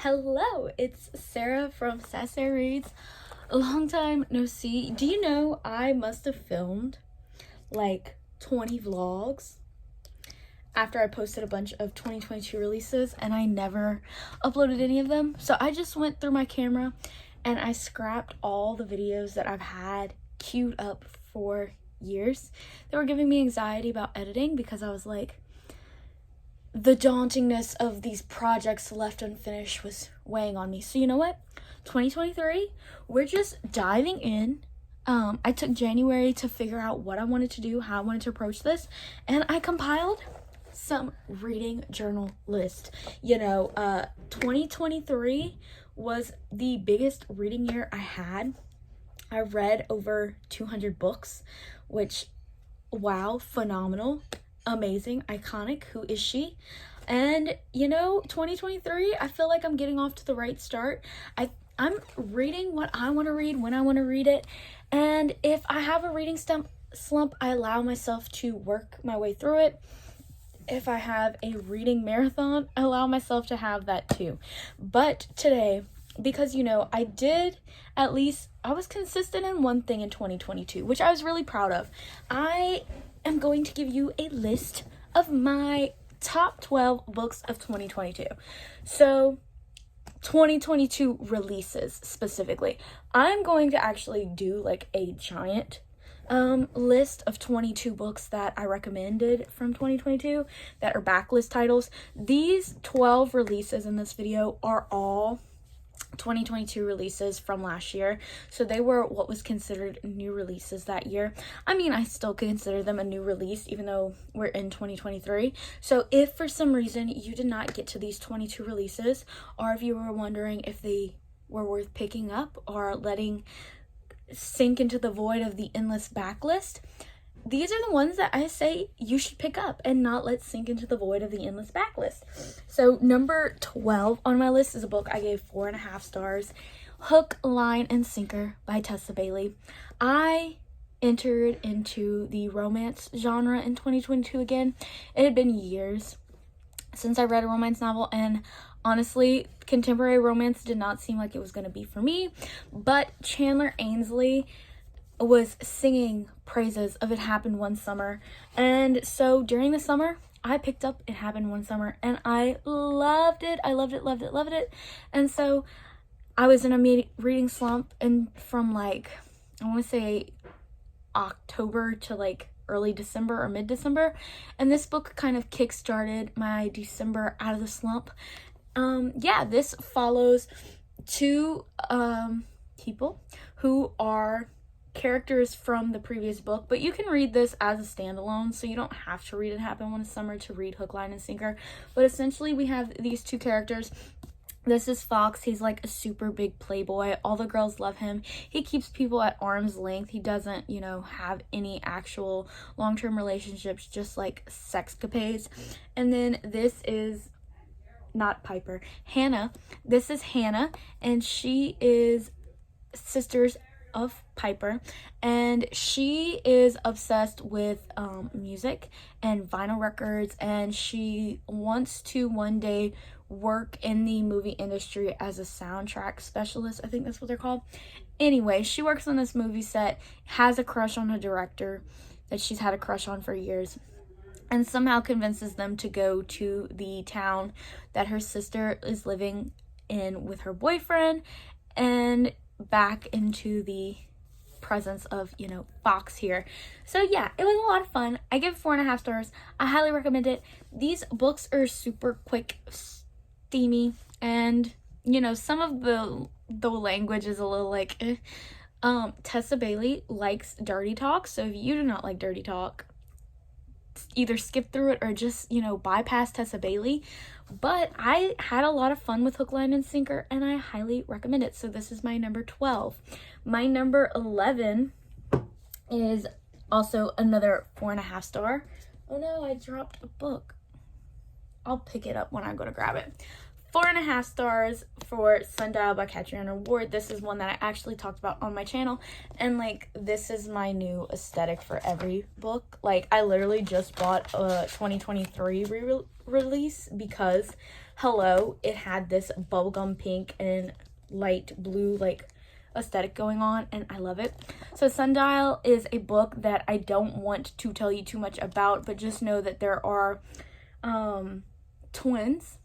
Hello, it's Sarah from Sassy Reads. A long time no see. Do you know I must have filmed like 20 vlogs after I posted a bunch of 2022 releases and I never uploaded any of them. So I just went through my camera and I scrapped all the videos that I've had queued up for years that were giving me anxiety about editing because I was like, the dauntingness of these projects left unfinished was weighing on me. So you know what? 2023, we're just diving in. I took January to figure out what I wanted to do, how I wanted to approach this, and I compiled some reading journal list. 2023 was the biggest reading year I had. I read over 200 books, which, wow, phenomenal. Amazing, iconic, who is she? And 2023, I feel like I'm getting off to the right start. I'm reading what I want to read when I want to read it, and if I have a reading slump, I allow myself to work my way through it. If I have a reading marathon, I allow myself to have that too. But today, because I was consistent in one thing in 2022, which I was really proud of. I am going to give you a list of my top 12 books of 2022. So 2022 releases specifically. I'm going to actually do like a giant list of 22 books that I recommended from 2022 that are backlist titles. These 12 releases in this video are all 2022 releases from last year, so they were what was considered new releases that year. I mean, I still consider them a new release even though we're in 2023. So if for some reason you did not get to these 22 releases, or if you were wondering if they were worth picking up or letting sink into the void of the endless backlist, these are the ones that I say you should pick up and not let sink into the void of the endless backlist. So number 12 on my list is a book I gave 4.5 stars, Hook, Line, and Sinker by Tessa Bailey. I entered into the romance genre in 2022 again. It had been years since I read a romance novel, and honestly, contemporary romance did not seem like it was going to be for me, but Chandler Ainsley was singing praises of It Happened One Summer, and so during the summer I picked up It Happened One Summer and I loved it. Loved it. And so I was in a reading slump, and from like, I want to say October to like early December or mid-December, and this book kind of kick-started my December out of the slump. This follows two people who are characters from the previous book, but you can read this as a standalone, so you don't have to read It Happened One Summer to read Hook, Line, and Sinker. But essentially we have these two characters. This is Fox. He's like a super big playboy. All the girls love him. He keeps people at arm's length. He doesn't, have any actual long-term relationships, just like sexcapades. And then this is not Piper, Hannah. This is Hannah, and she is sisters of Piper, and she is obsessed with music and vinyl records, and she wants to one day work in the movie industry as a soundtrack specialist. I think that's what they're called. Anyway, she works on this movie set, has a crush on a director that she's had a crush on for years, and somehow convinces them to go to the town that her sister is living in with her boyfriend, and back into the presence of Fox here. So yeah, it was a lot of fun. I give 4.5 stars. I highly recommend it. These books are super quick, steamy, and some of the language is a little like Tessa Bailey likes dirty talk, so if you do not like dirty talk, either skip through it or just bypass Tessa Bailey. But I had a lot of fun with Hook, Line, and Sinker, and I highly recommend it. So this is my number 12. My number 11 is also another 4.5 star. Oh no, I dropped a book. I'll pick it up when I go to grab it. 4.5 stars for Sundial by Cattiona Ward. This is one that I actually talked about on my channel, and like, this is my new aesthetic for every book. Like, I literally just bought a 2023 release because Hello, it had this bubblegum pink and light blue like aesthetic going on, and I love it. So Sundial is a book that I don't want to tell you too much about, but just know that there are twins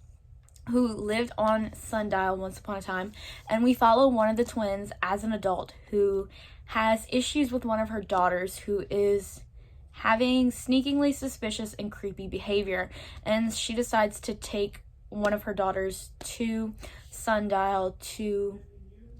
who lived on Sundial once upon a time, and we follow one of the twins as an adult who has issues with one of her daughters who is having sneakingly suspicious and creepy behavior, and she decides to take one of her daughters to Sundial to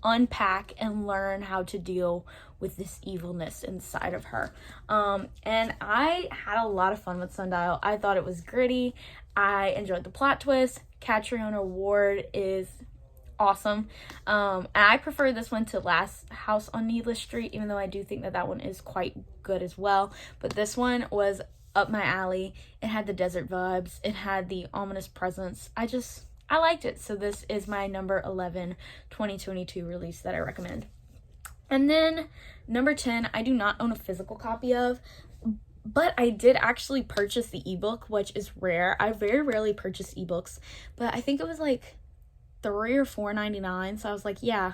unpack and learn how to deal with this evilness inside of her. And I had a lot of fun with Sundial. I thought it was gritty. I enjoyed the plot twist. Cattiona Ward is awesome. And I prefer this one to Last House on Needless Street, even though I do think that that one is quite good as well. But this one was up my alley. It had the desert vibes. It had the ominous presence. I liked it. So this is my number 11 2022 release that I recommend. And then number 10, I do not own a physical copy of, but I did actually purchase the ebook, which is rare. I very rarely purchase ebooks, but I think it was like $3 or $4.99. So I was like, yeah,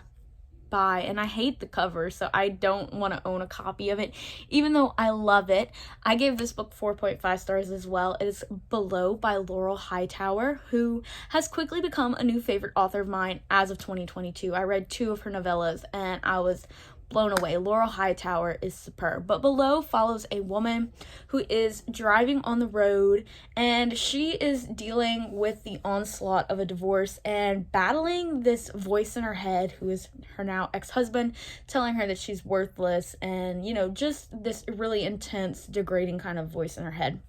buy. And I hate the cover, so I don't want to own a copy of it, even though I love it. I gave this book 4.5 stars as well. It is Below by Laurel Hightower, who has quickly become a new favorite author of mine as of 2022. I read 2 of her novellas and I was blown away. Laurel Hightower is superb. But Below follows a woman who is driving on the road, and she is dealing with the onslaught of a divorce and battling this voice in her head, who is her now ex-husband, telling her that she's worthless, and, you know, just this really intense, degrading kind of voice in her head.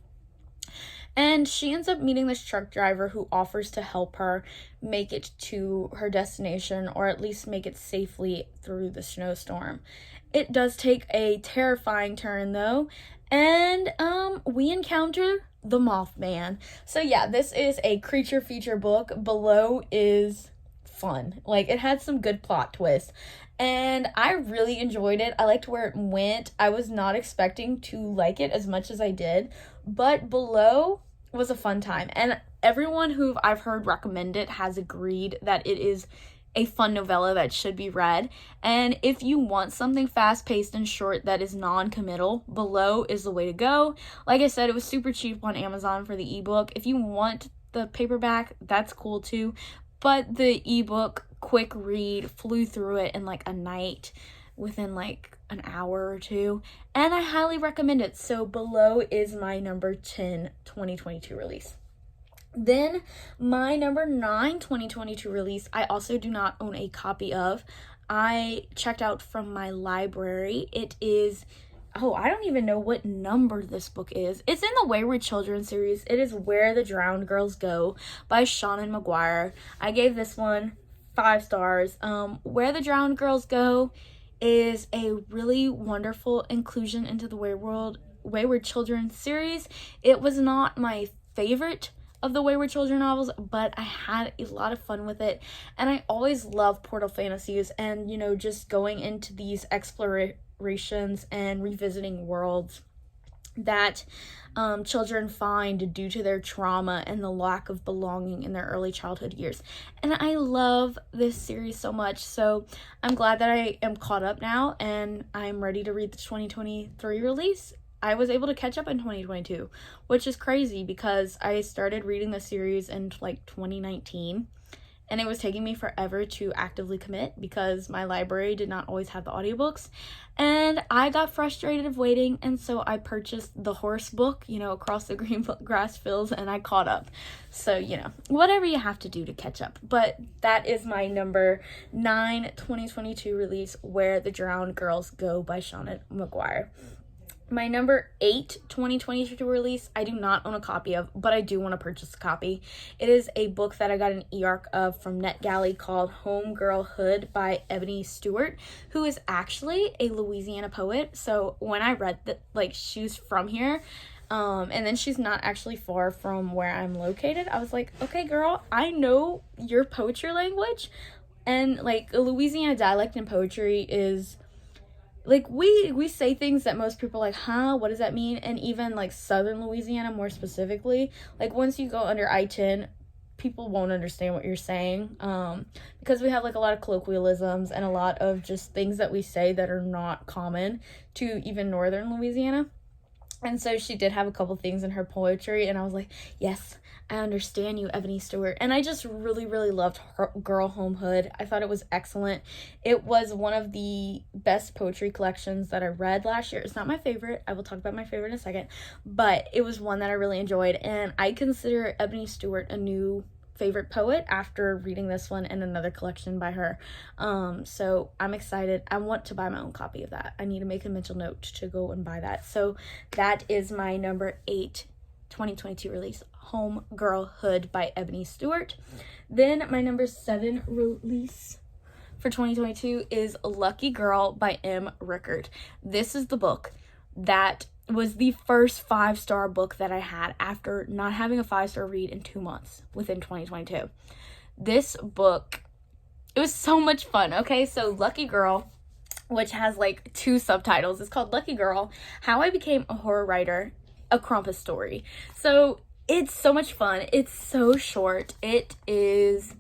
And she ends up meeting this truck driver who offers to help her make it to her destination, or at least make it safely through the snowstorm. It does take a terrifying turn though, and we encounter the Mothman. So yeah, this is a creature feature book. Below is fun. Like, it had some good plot twists, and I really enjoyed it. I liked where it went. I was not expecting to like it as much as I did, but Below was a fun time, and everyone who I've heard recommend it has agreed that it is a fun novella that should be read. And if you want something fast-paced and short that is non-committal, Below is the way to go. Like I said, it was super cheap on Amazon for the ebook. If you want the paperback, that's cool too, but the ebook, quick read, flew through it in like a night, within like an hour or two, and I highly recommend it. So Below is my number 10 2022 release. Then my number 9 2022 release, I also do not own a copy of. I checked out from my library. It is, I don't even know what number this book is. It's in the Wayward Children series. It is Where the Drowned Girls Go by Seanan McGuire. I gave this one 5 stars. Where the Drowned Girls Go is a really wonderful inclusion into the Wayward Children series. It was not my favorite of the Wayward Children novels, but I had a lot of fun with it, and I always love portal fantasies and, you know, just going into these explorations and revisiting worlds that children find due to their trauma and the lack of belonging in their early childhood years. And I love this series so much, so I'm glad that I am caught up now and I'm ready to read the 2023 release. I was able to catch up in 2022, which is crazy because I started reading the series in like 2019, and it was taking me forever to actively commit because my library did not always have the audiobooks, and I got frustrated of waiting, and so I purchased the horse book, you know, Across the Green Grass Fields, and I caught up. So, you know, whatever you have to do to catch up. But that is my number 9 2022 release, Where the Drowned Girls Go by Seanan McGuire. My number 8 2022 release, I do not own a copy of, but I do want to purchase a copy. It is a book that I got an e-arc of from NetGalley called Homegirlhood by Ebony Stewart, who is actually a Louisiana poet. So when I read that, like, she's from here, and then she's not actually far from where I'm located, I was like, okay, girl, I know your poetry language. And, like, Louisiana dialect and poetry is, like, we say things that most people are like, huh, what does that mean? And even, like, southern Louisiana more specifically, like, once you go under I-10 people won't understand what you're saying, because we have like a lot of colloquialisms and a lot of just things that we say that are not common to even northern Louisiana. And so she did have a couple things in her poetry, and I was like, yes, I understand you, Ebony Stewart. And I just really, really loved her Girl Home Hood. I thought it was excellent. It was one of the best poetry collections that I read last year. It's not my favorite. I will talk about my favorite in a second. But it was one that I really enjoyed. And I consider Ebony Stewart a new favorite poet after reading this one and another collection by her. So I'm excited. I want to buy my own copy of that. I need to make a mental note to go and buy that. So that is my number 8 2022 release, Home Girl Hood by Ebony Stewart. Then my number 7 release for 2022 is Lucky Girl by M. Rickert. This is the book that was the first 5-star book that I had after not having a 5-star read in 2 months within 2022. This book, it was so much fun. Okay, so Lucky Girl, which has like 2 subtitles, is called Lucky Girl, How I Became a Horror Writer, a Krampus Story. So it's so much fun. It's so short. It is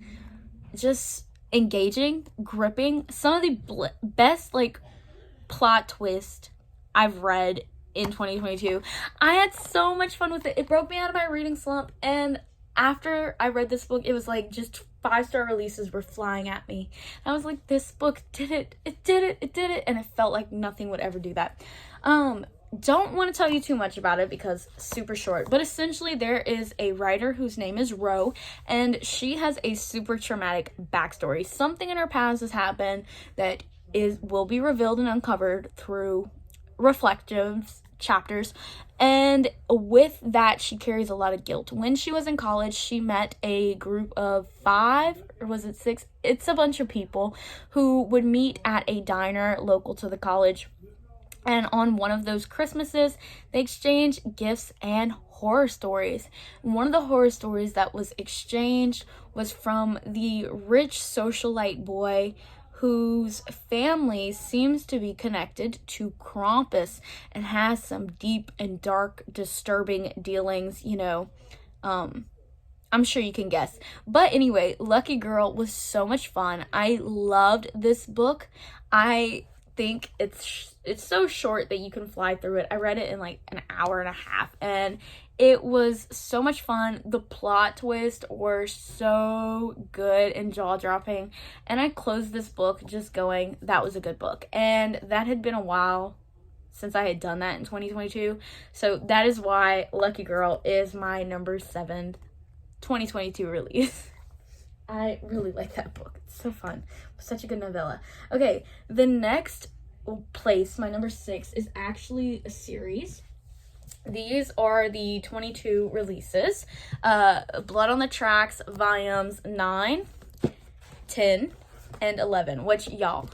just engaging, gripping. Some of the best like plot twist I've read in 2022. I had so much fun with it. It broke me out of my reading slump, and after I read this book, it was like just 5-star releases were flying at me. I was like, this book did it. It did it. It did it. And it felt like nothing would ever do that. Don't want to tell you too much about it because super short, but essentially there is a writer whose name is Ro, and she has a super traumatic backstory. Something in her past has happened that will be revealed and uncovered through reflective chapters, and with that she carries a lot of guilt. When she was in college, she met a group of 5, or was it 6? It's a bunch of people who would meet at a diner local to the college. And on one of those Christmases, they exchanged gifts and horror stories. And one of the horror stories that was exchanged was from the rich socialite boy whose family seems to be connected to Krampus and has some deep and dark, disturbing dealings, I'm sure you can guess. But anyway, Lucky Girl was so much fun. I loved this book. I think it's so short that you can fly through it. I read it in like an hour and a half, and it was so much fun. The plot twists were so good and jaw-dropping, and I closed this book just going, that was a good book. And that had been a while since I had done that in 2022, so that is why Lucky Girl is my number 7 2022 release. I really like that book. It's so fun. It's such a good novella. Okay, the next place, my number 6, is actually a series. These are the 22 releases. Blood on the Tracks, volumes 9, 10, and 11. Which, y'all,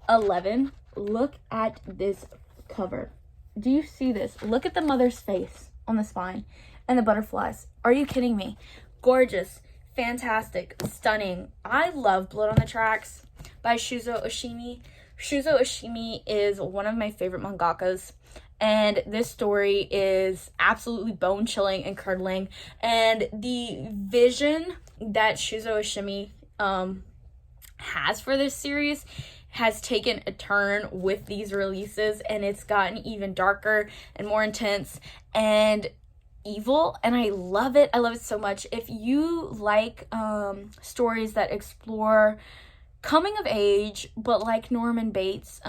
11, look at this cover. Do you see this? Look at the mother's face on the spine and the butterflies. Are you kidding me? Gorgeous. Fantastic, stunning. I love Blood on the Tracks by Shuzo Oshimi. Shuzo Oshimi is one of my favorite mangakas, and this story is absolutely bone-chilling and curdling, and the vision that Shuzo Oshimi has for this series has taken a turn with these releases, and it's gotten even darker and more intense and evil, and I love it. I love it so much. If you like stories that explore coming of age, but like Norman Bates,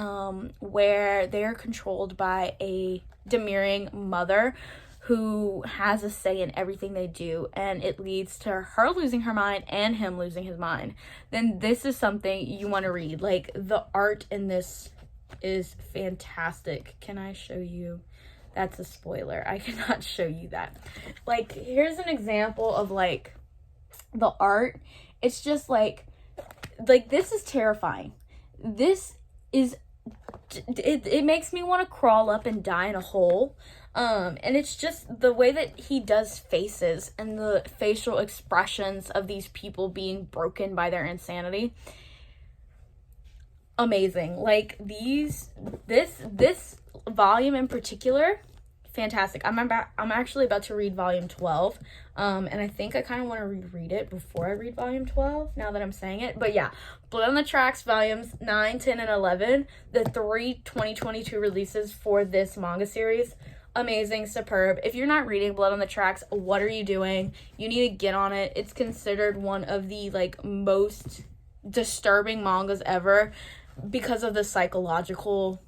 where they're controlled by a demurring mother who has a say in everything they do, and it leads to her losing her mind and him losing his mind, then this is something you want to read. Like, the art in this is fantastic. Can I show you? That's a spoiler. I cannot show you that. Like, here's an example of, like, the art. It's just, like, this is terrifying. This is, it makes me want to crawl up and die in a hole. And it's just the way that he does faces and the facial expressions of these people being broken by their insanity. Amazing. Like, this volume in particular, fantastic. I'm actually about to read volume 12. And I think I kind of want to reread it before I read volume 12, now that I'm saying it. But yeah, Blood on the Tracks volumes 9, 10, and 11, the 3 2022 releases for this manga series. Amazing, superb. If you're not reading Blood on the Tracks, what are you doing? You need to get on it. It's considered one of the, like, most disturbing mangas ever because of the psychological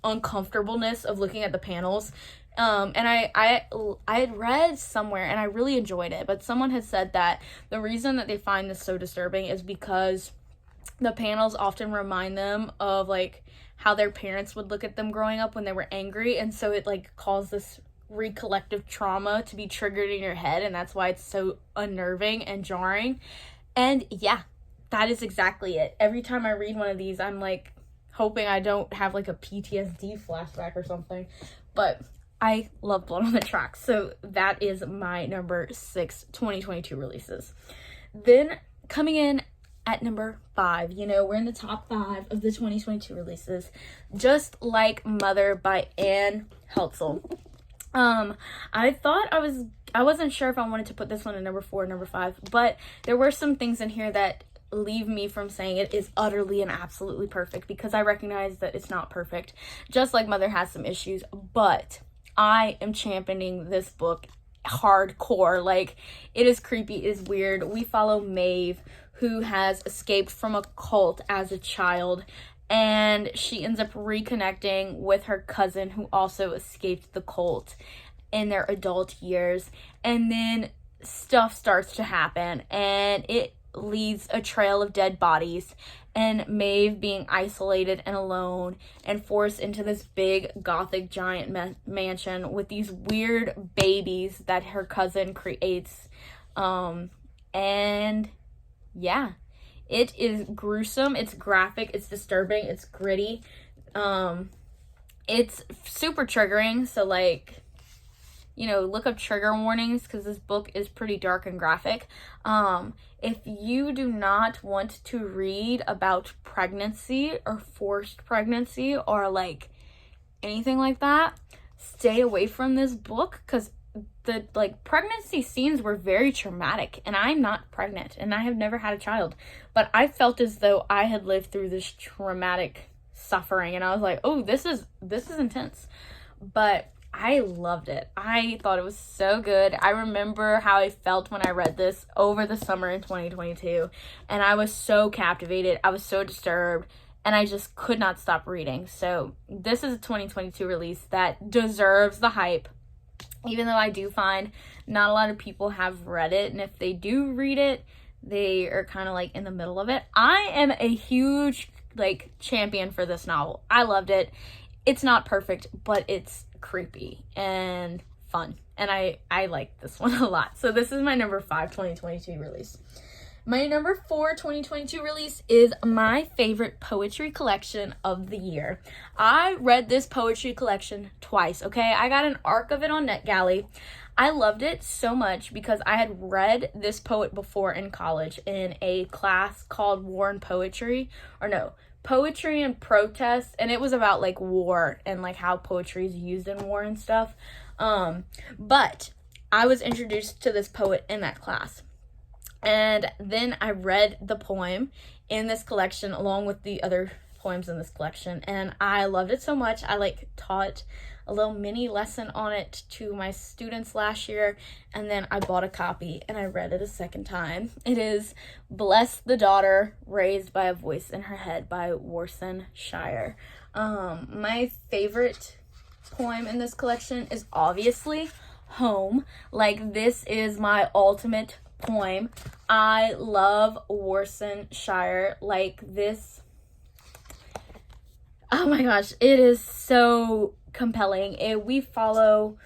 uncomfortableness of looking at the panels. And I had read somewhere, and I really enjoyed it, but someone had said that the reason that they find this so disturbing is because the panels often remind them of, like, how their parents would look at them growing up when they were angry, and so it, like, caused this recollective trauma to be triggered in your head, and that's why it's so unnerving and jarring. And yeah, that is exactly it. Every time I read one of these, I'm, like, hoping I don't have, like, a PTSD flashback or something, but I love Blood on the Tracks, so that is my number 6 2022 releases. Then, coming in at number 5, you know, we're in the top 5 of the 2022 releases, Just Like Mother by Anne Heltzel. I thought I wasn't sure if I wanted to put this one in number 4 or number 5, but there were some things in here that leave me from saying it is utterly and absolutely perfect, because I recognize that it's not perfect. Just Like Mother has some issues, but I am championing this book hardcore. Like, it is creepy, it is weird. We follow Maeve, who has escaped from a cult as a child, and she ends up reconnecting with her cousin who also escaped the cult in their adult years, and then stuff starts to happen, and it leaves a trail of dead bodies, and Maeve being isolated and alone and forced into this big gothic giant mansion with these weird babies that her cousin creates. And yeah, it is gruesome, it's graphic, it's disturbing, it's gritty, it's super triggering, so, like, you know, look up trigger warnings, because this book is pretty dark and graphic. If you do not want to read about pregnancy or forced pregnancy or, like, anything like that, stay away from this book, because the, like, pregnancy scenes were very traumatic, and I'm not pregnant, and I have never had a child, but I felt as though I had lived through this traumatic suffering, and I was like, oh, this is intense. But I loved it. I thought it was so good. I remember how I felt when I read this over the summer in 2022, and I was so captivated, I was so disturbed, and I just could not stop reading. So this is a 2022 release that deserves the hype, even though I do find not a lot of people have read it, and if they do read it, they are kind of, like, in the middle of it. I am a huge, like, champion for this novel. I loved it. It's not perfect, but it's creepy and fun, and I like this one a lot. So this is my number 5 2022 release. My number 4 2022 release is my favorite poetry collection of the year. I read this poetry collection twice, okay? I got an arc of it on NetGalley. I loved it so much because I had read this poet before in college in a class called War and Poetry, or no, Poetry and Protest, and it was about, like, war and, like, how poetry is used in war and stuff. But I was introduced to this poet in that class, and then I read the poem in this collection along with the other poems in this collection, and I loved it so much. I, like, taught a little mini lesson on it to my students last year, and then I bought a copy and I read it a second time. It is Bless the Daughter Raised by a Voice in Her Head by Warsan, Shire. My favorite poem in this collection is obviously Home. Like, this is my ultimate poem. I love Warsan, Shire. Like, this, oh my gosh, it is so compelling. We follow,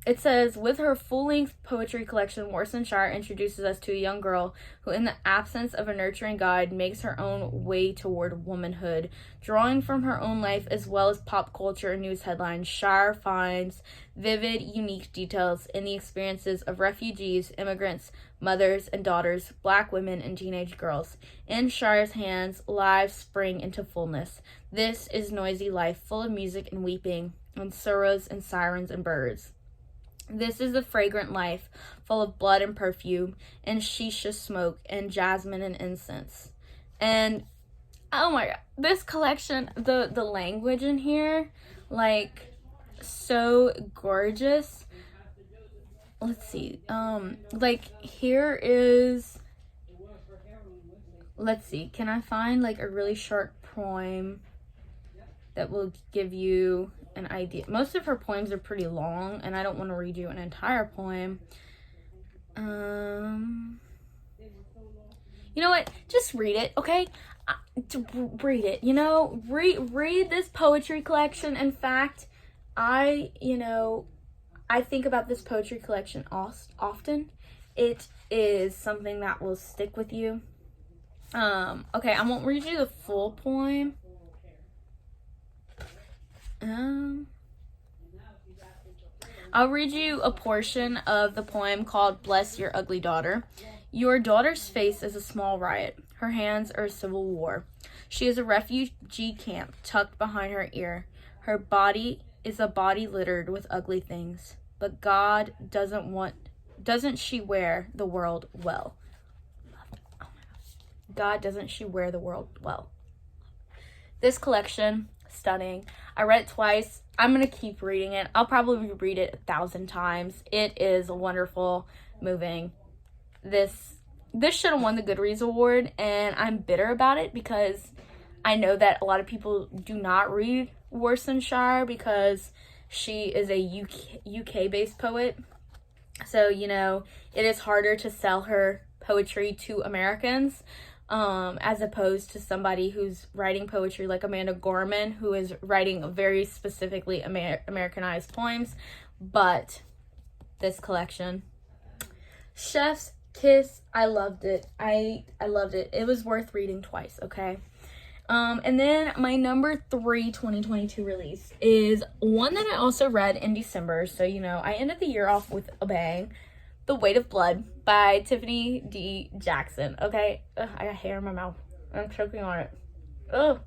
it says, with her full-length poetry collection, Warsan Shire introduces us to a young girl who, in the absence of a nurturing guide, makes her own way toward womanhood. Drawing from her own life as well as pop culture and news headlines, Shire finds vivid, unique details in the experiences of refugees, immigrants, mothers and daughters, Black women, and teenage girls. In Shire's hands, lives spring into fullness. This is noisy life, full of music and weeping, and suras and sirens and birds. This is a fragrant life, full of blood and perfume, and shisha smoke, and jasmine and incense. And, oh my god, this collection, the language in here, like, so gorgeous. Let's see, like, here is, let's see, can I find, like, a really short poem that will give you an idea? Most of her poems are pretty long, and I don't want to read you an entire poem. You know what? Just read it, okay? Read it, you know? Read this poetry collection. In fact, I think about this poetry collection often. It is something that will stick with you. Okay, I won't read you the full poem. I'll read you a portion of the poem called Bless Your Ugly Daughter. Your daughter's face is a small riot. Her hands are a civil war. She is a refugee camp tucked behind her ear. Her body is a body littered with ugly things. But God doesn't she wear the world well? God, doesn't she wear the world well? This collection, stunning. I read it twice. I'm going to keep reading it. I'll probably read it 1,000 times. It is wonderful, moving. This should have won the Goodreads Award, and I'm bitter about it because I know that a lot of people do not read Warsan Shire because she is a UK-based poet. So, it is harder to sell her poetry to Americans. As opposed to somebody who's writing poetry like Amanda Gorman, who is writing very specifically Americanized poems. But this collection, Chef's Kiss, I loved it. I loved it. It was worth reading twice, okay? And then my number 3 2022 release is one that I also read in December. So, I ended the year off with a bang. The Weight of Blood by Tiffany D. Jackson. Okay, I got hair in my mouth. I'm choking on it. Ugh.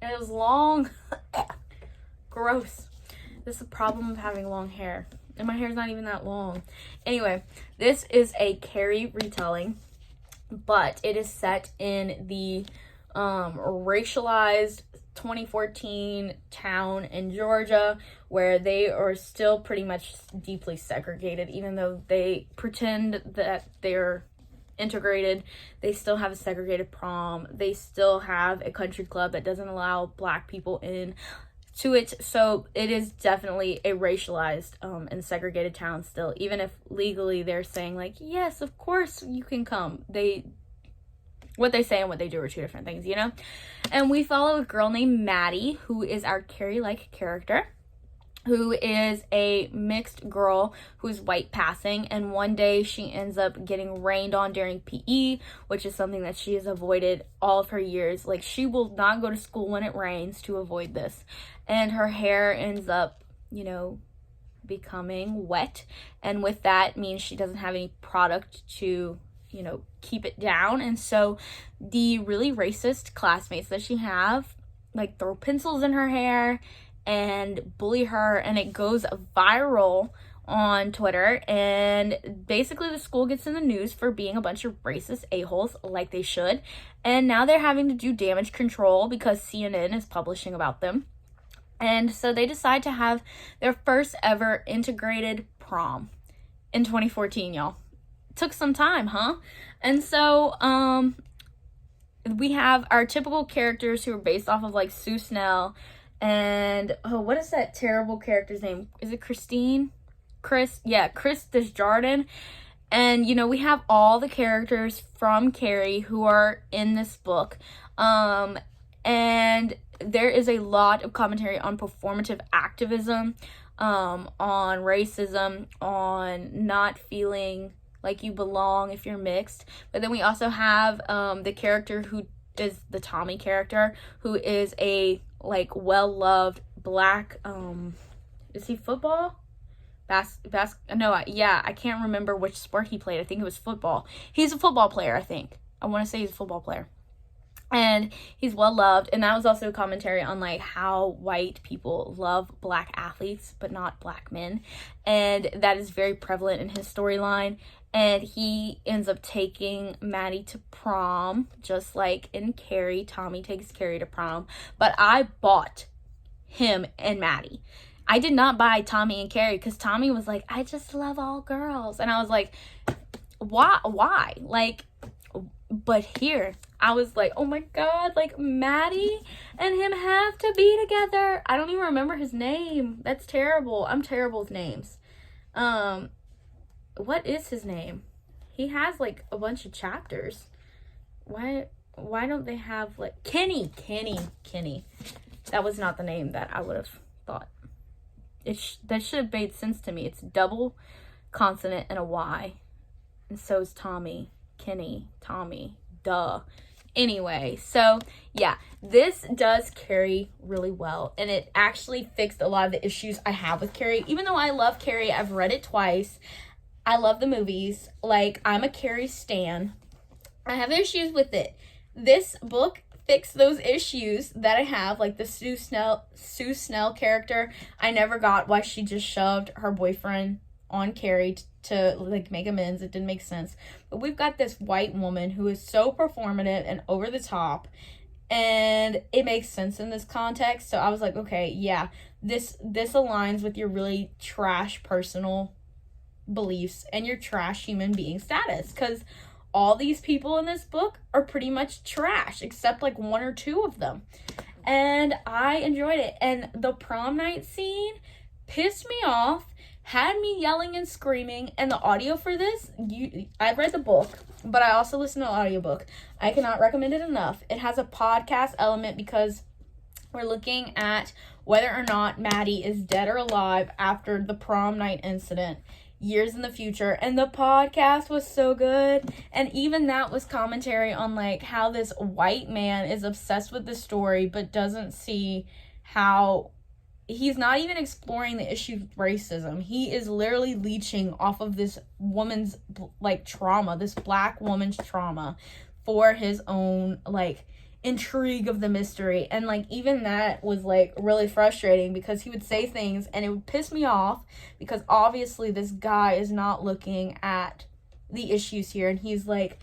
It was long. Gross. This is the problem of having long hair. And my hair's not even that long. Anyway, this is a Carrie retelling, but it is set in the racialized 2014 town in Georgia where they are still pretty much deeply segregated. Even though they pretend that they're integrated, they still have a segregated prom. They still have a country club that doesn't allow black people in to it. So it is definitely a racialized and segregated town still, even if legally they're saying like, yes, of course you can come. What they say and what they do are two different things, And we follow a girl named Maddie, who is our Carrie-like character, who is a mixed girl who's white passing. And one day she ends up getting rained on during PE, which is something that she has avoided all of her years. Like, she will not go to school when it rains to avoid this. And her hair ends up, becoming wet. And with that means she doesn't have any product to keep it down. And so the really racist classmates that she have like throw pencils in her hair and bully her, and it goes viral on Twitter. And basically the school gets in the news for being a bunch of racist a-holes, like they should. And now they're having to do damage control because CNN is publishing about them. And so they decide to have their first ever integrated prom in 2014, y'all. Took some time, huh? And so we have our typical characters who are based off of like Sue Snell and what is that terrible character's name? Is it Christine? Chris Desjardins. And we have all the characters from Carrie who are in this book. And there is a lot of commentary on performative activism, on racism, on not feeling like you belong if you're mixed. But then we also have the character who is the Tommy character, who is a like well-loved black is he football? I can't remember which sport he played. I think it was football. He's a football player, I think. I want to say he's a football player. and he's well loved. And that was also a commentary on like how white people love black athletes but not black men, and that is very prevalent in his storyline. And he ends up taking Maddie to prom, just like in Carrie. Tommy takes Carrie to prom, but I bought him and Maddie. I did not buy Tommy and Carrie because Tommy was like, I just love all girls, and I was like, why? Like, but here I was like, oh my god, like Maddie and him have to be together. I don't even remember his name. That's terrible. I'm terrible with names. What is his name? He has like a bunch of chapters. Why don't they have like Kenny? That was not the name that I would have thought. That should have made sense to me. It's double consonant and a Y. And so is Tommy. Kenny, Tommy, duh. Anyway, so yeah, this does Carrie really well, and it actually fixed a lot of the issues I have with Carrie. Even though I love Carrie, I've read it twice. I love the movies. Like, I'm a Carrie stan. I have issues with it. This book fixed those issues that I have, like the Sue Snell character. I never got why she just shoved her boyfriend on Carrie to like make amends. It didn't make sense. But we've got this white woman who is so performative and over the top, and it makes sense in this context. So I was like, okay, yeah, this aligns with your really trash personal beliefs and your trash human being status, because all these people in this book are pretty much trash except like one or two of them, and I enjoyed it. And the prom night scene pissed me off, had me yelling and screaming, and the audio for this, I've read the book, but I also listened to the audiobook. I cannot recommend it enough. It has a podcast element because we're looking at whether or not Maddie is dead or alive after the prom night incident years in the future, and the podcast was so good. And even that was commentary on like how this white man is obsessed with the story but doesn't see how he's not even exploring the issue of racism. He is literally leeching off of this woman's like trauma, this black woman's trauma, for his own like intrigue of the mystery. And like even that was like really frustrating because he would say things and it would piss me off because obviously this guy is not looking at the issues here, and he's like,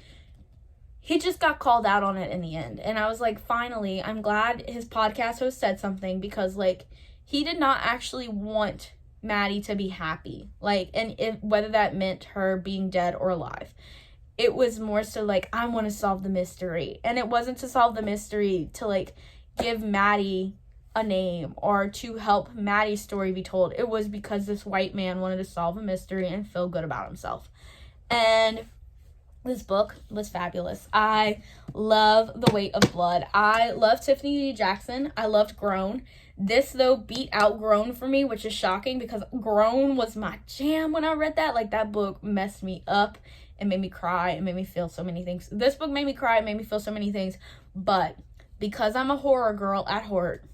he just got called out on it in the end. And I was like, finally, I'm glad his podcast host said something, because like he did not actually want Maddie to be happy, like, and whether that meant her being dead or alive. It was more so like, I want to solve the mystery. And it wasn't to solve the mystery to like give Maddie a name or to help Maddie's story be told. It was because this white man wanted to solve a mystery and feel good about himself. And this book was fabulous. I love The Weight of Blood. I love Tiffany D. Jackson. I loved Grown. This, though, beat out Grown for me, which is shocking because Grown was my jam when I read that. Like, that book messed me up. It made me cry. It made me feel so many things. This book made me cry. It made me feel so many things. But because I'm a horror girl at heart,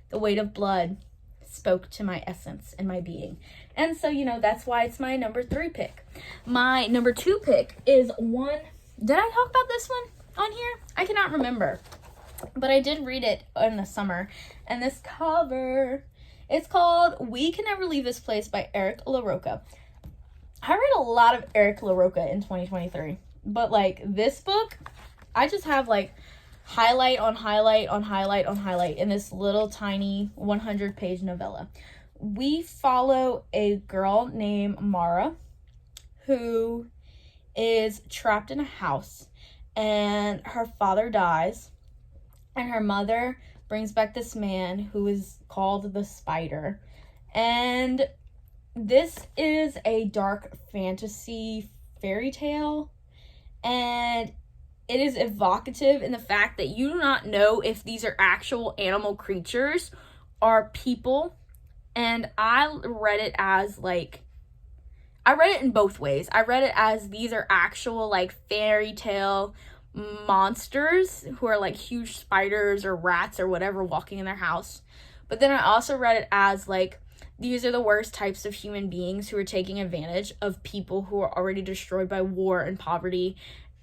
The Weight of Blood spoke to my essence and my being. And so, you know, that's why it's my number 3 pick. My number 2 pick is one... Did I talk about this one on here? I cannot remember. But I did read it in the summer. And this cover... It's called We Can Never Leave This Place by Eric LaRocca. I read a lot of Eric LaRocca in 2023. But, like, this book, I just have, like, highlight on highlight on highlight on highlight in this little tiny 100-page novella. We follow a girl named Mara who is trapped in a house, and her father dies, and her mother brings back this man who is called the Spider. And this is a dark fantasy fairy tale, and it is evocative in the fact that you do not know if these are actual animal creatures or people. And I read it as like, I read it in both ways. I read it as these are actual like fairy tale monsters who are like huge spiders or rats or whatever walking in their house. But then I also read it as like, these are the worst types of human beings who are taking advantage of people who are already destroyed by war and poverty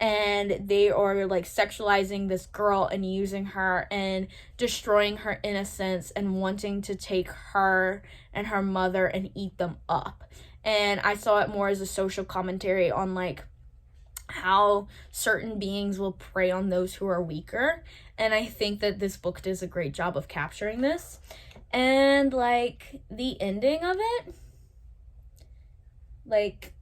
and they are like sexualizing this girl and using her and destroying her innocence and wanting to take her and her mother and eat them up. And I saw it more as a social commentary on like how certain beings will prey on those who are weaker. And I think that this book does a great job of capturing this. And like the ending of it, like,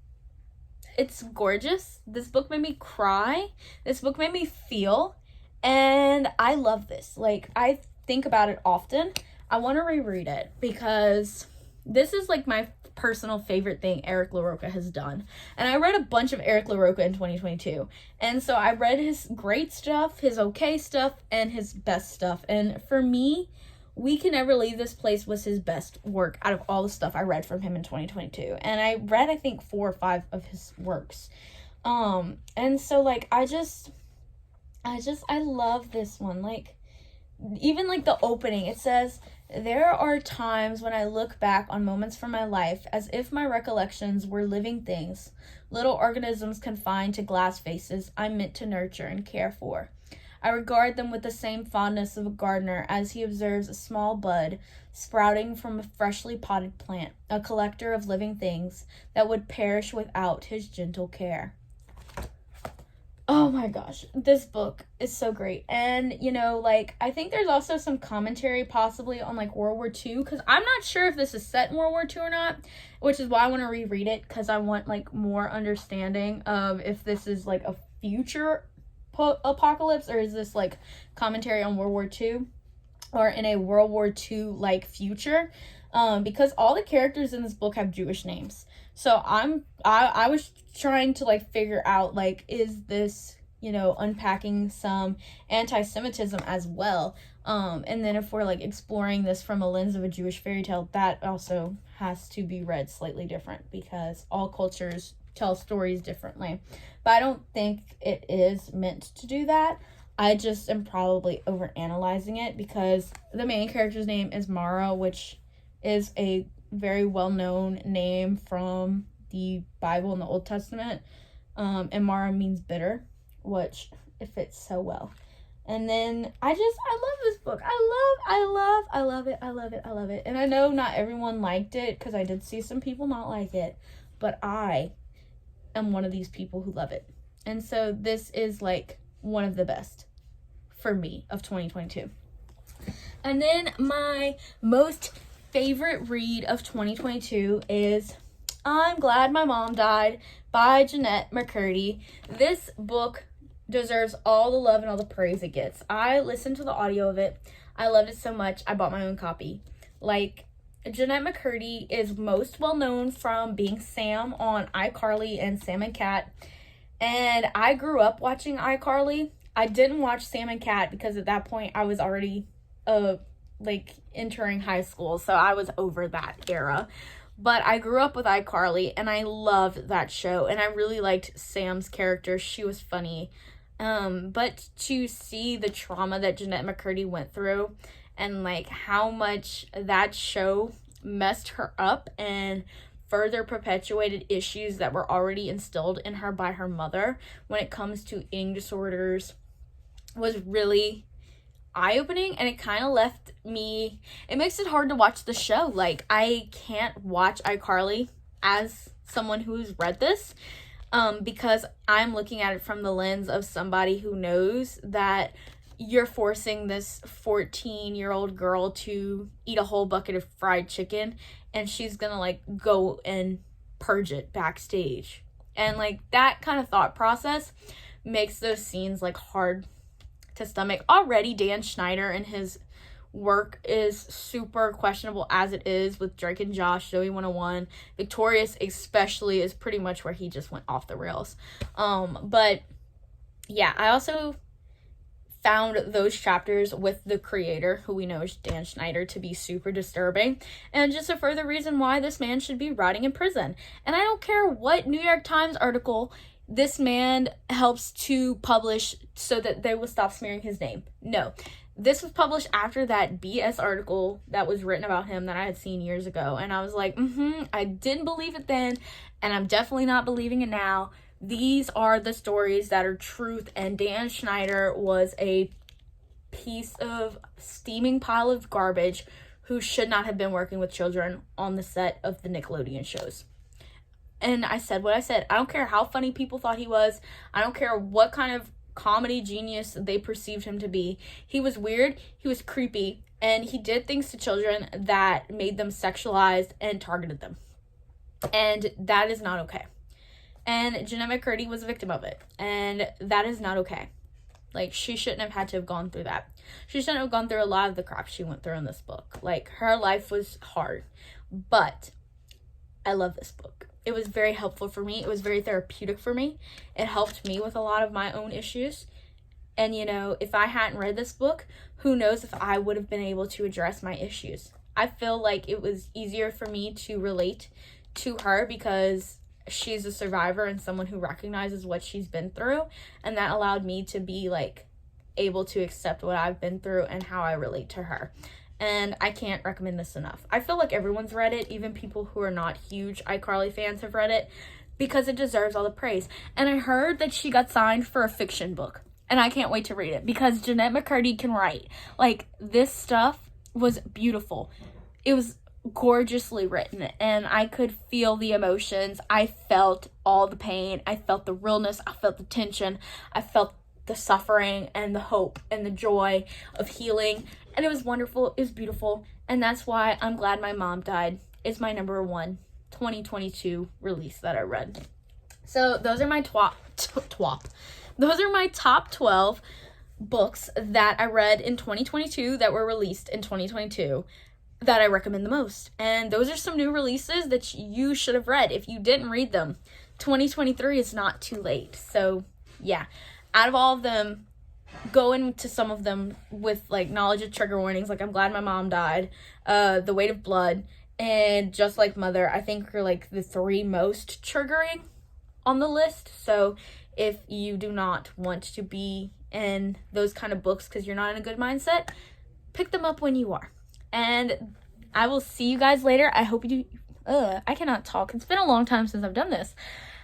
it's gorgeous. This book made me cry. This book made me feel. And I love this. Like, I think about it often. I want to reread it because this is like my personal favorite thing Eric LaRocca has done. And I read a bunch of Eric LaRocca in 2022. And so I read his great stuff, his okay stuff, and his best stuff. And for me, We Can Never Leave This Place was his best work out of all the stuff I read from him in 2022. And I read, I think, 4 or 5 of his works. And so, like, I love this one. Like, even, like, the opening, it says, "There are times when I look back on moments from my life as if my recollections were living things, little organisms confined to glass faces I'm meant to nurture and care for. I regard them with the same fondness of a gardener as he observes a small bud sprouting from a freshly potted plant, a collector of living things that would perish without his gentle care." Oh my gosh, this book is so great. And, you know, like, I think there's also some commentary possibly on, like, World War II, because I'm not sure if this is set in World War II or not, which is why I want to reread it, because I want, like, more understanding of if this is, like, a future apocalypse, or is this like commentary on World War II or in a World War II like future, because all the characters in this book have Jewish names. So I was trying to like figure out, like, is this, you know, unpacking some anti-Semitism as well, and then if we're like exploring this from a lens of a Jewish fairy tale, that also has to be read slightly different because all cultures tell stories differently. But I don't think it is meant to do that. I just am probably overanalyzing it because the main character's name is Mara, which is a very well-known name from the Bible and the Old Testament. And Mara means bitter, which it fits so well. And then I love this book. I love it. And I know not everyone liked it because I did see some people not like it, but I am one of these people who love it. And so this is like one of the best for me of 2022. And then my most favorite read of 2022 is I'm Glad My Mom Died by Jennette McCurdy. This book deserves all the love and all the praise it gets. I listened to the audio of it. I loved it so much. I bought my own copy. Like, Jennette McCurdy is most well known from being Sam on iCarly and Sam and Cat. And I grew up watching iCarly. I didn't watch Sam and Cat because at that point I was already like entering high school, so I was over that era. But I grew up with iCarly and I loved that show, and I really liked Sam's character. She was funny. But to see the trauma that Jennette McCurdy went through and like how much that show messed her up and further perpetuated issues that were already instilled in her by her mother when it comes to eating disorders was really eye-opening. And it kind of left me, it makes it hard to watch the show. Like, I can't watch iCarly as someone who's read this, because I'm looking at it from the lens of somebody who knows that you're forcing this 14-year-old girl to eat a whole bucket of fried chicken, and she's gonna like go and purge it backstage. And like that kind of thought process makes those scenes like hard to stomach. Already Dan Schneider and his work is super questionable as it is with Drake and Josh, Joey 101. Victorious especially is pretty much where he just went off the rails. But yeah, I also found those chapters with the creator, who we know is Dan Schneider, to be super disturbing, and just a further reason why this man should be rotting in prison. And I don't care what New York Times article this man helps to publish so that they will stop smearing his name. No, this was published after that BS article that was written about him that I had seen years ago, and I was like, I didn't believe it then, and I'm definitely not believing it now, These are the stories that are truth, and Dan Schneider was a piece of steaming pile of garbage who should not have been working with children on the set of the Nickelodeon shows. And I said what I said. I don't care how funny people thought he was. I don't care what kind of comedy genius they perceived him to be. He was weird, he was creepy, and he did things to children that made them sexualized and targeted them. And that is not okay. And Jennette McCurdy was a victim of it. And that is not okay. Like, she shouldn't have had to have gone through that. She shouldn't have gone through a lot of the crap she went through in this book. Like, her life was hard. But I love this book. It was very helpful for me. It was very therapeutic for me. It helped me with a lot of my own issues. And, you know, if I hadn't read this book, who knows if I would have been able to address my issues. I feel like it was easier for me to relate to her because she's a survivor and someone who recognizes what she's been through. And that allowed me to be, like, able to accept what I've been through and how I relate to her. And I can't recommend this enough. I feel like everyone's read it, even people who are not huge iCarly fans have read it, because it deserves all the praise. And I heard that she got signed for a fiction book, and I can't wait to read it, because Jennette McCurdy can write. Like, this stuff was beautiful. It was gorgeously written, and I could feel the emotions. I felt all the pain. I felt the realness. I felt the tension. I felt the suffering and the hope and the joy of healing. And it was wonderful. It was beautiful. And that's why I'm glad my mom died. It's my number one 2022 release that I read. So those are my those are my top 12 books that I read in 2022 that were released in 2022 that I recommend the most. And those are some new releases that you should have read. If you didn't read them, 2023 is not too late. So yeah, out of all of them, go into some of them with, like, knowledge of trigger warnings. Like, I'm glad my mom died, The Weight of Blood, and Just Like Mother, I think are, like, the 3 most triggering on the list. So if you do not want to be in those kind of books because you're not in a good mindset, pick them up when you are. And I will see you guys later. I hope you do. I cannot talk. It's been a long time since I've done this.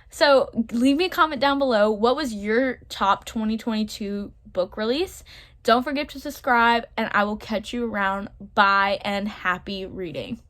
So leave me a comment down below. What was your top 2022 book release? Don't forget to subscribe, and I will catch you around. Bye, and happy reading.